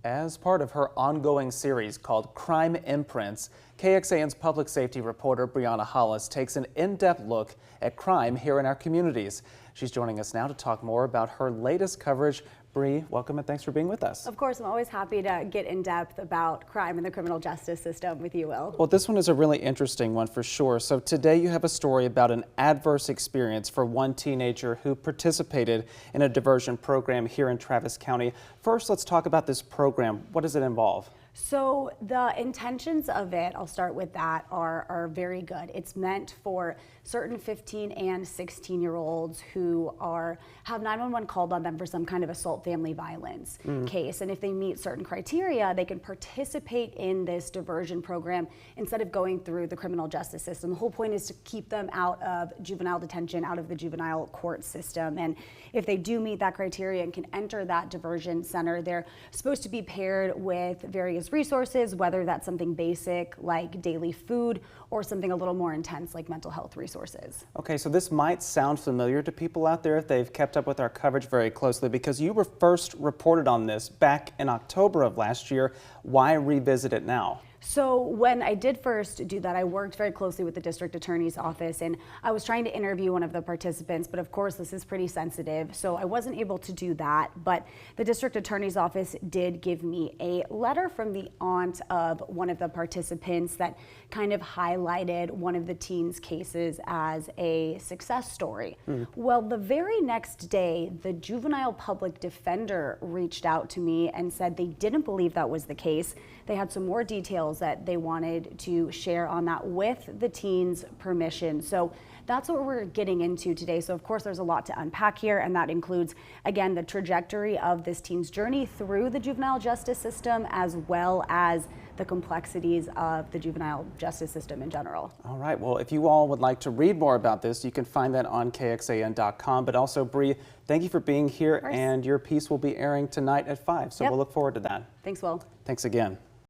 As part of her ongoing series called Crime Imprints, KXAN's public safety reporter Brianna Hollis takes an in-depth look at crime here in our communities. She's joining us now to talk more about her latest coverage. Bree, welcome and thanks for being with us. Of course, I'm always happy to get in depth about crime in the criminal justice system with you, Will. Well, this one is a really interesting one for sure. So today you have a story about an adverse experience for one teenager who participated in a diversion program here in Travis County. First, let's talk about this program. What does it involve? So the intentions of it, I'll start with that, are very good. It's meant for certain 15 and 16-year-olds who have 911 called on them for some kind of assault family violence case. And if they meet certain criteria, they can participate in this diversion program instead of going through the criminal justice system. The whole point is to keep them out of juvenile detention, out of the juvenile court system. And if they do meet that criteria and can enter that diversion center, they're supposed to be paired with various resources, whether that's something basic like daily food or something a little more intense like mental health resources. Okay, so this might sound familiar to people out there if they've kept up with our coverage very closely, because you were first reported on this back in October of last year. Why revisit it now? So when I did first do that, I worked very closely with the district attorney's office, and I was trying to interview one of the participants, but of course this is pretty sensitive, so I wasn't able to do that. But the district attorney's office did give me a letter from the aunt of one of the participants that kind of highlighted one of the teens' cases as a success story. Well, the very next day, the juvenile public defender reached out to me and said they didn't believe that was the case. They had some more details that they wanted to share on that with the teen's permission. So that's what we're getting into today. So of course there's a lot to unpack here, and that includes, again, the trajectory of this teen's journey through the juvenile justice system, as well as the complexities of the juvenile justice system in general. All right, well, if you all would like to read more about this, you can find that on KXAN.com. But also, Bree, thank you for being here, and your piece will be airing tonight at 5, so we'll look forward to that. Thanks, Will. Thanks again.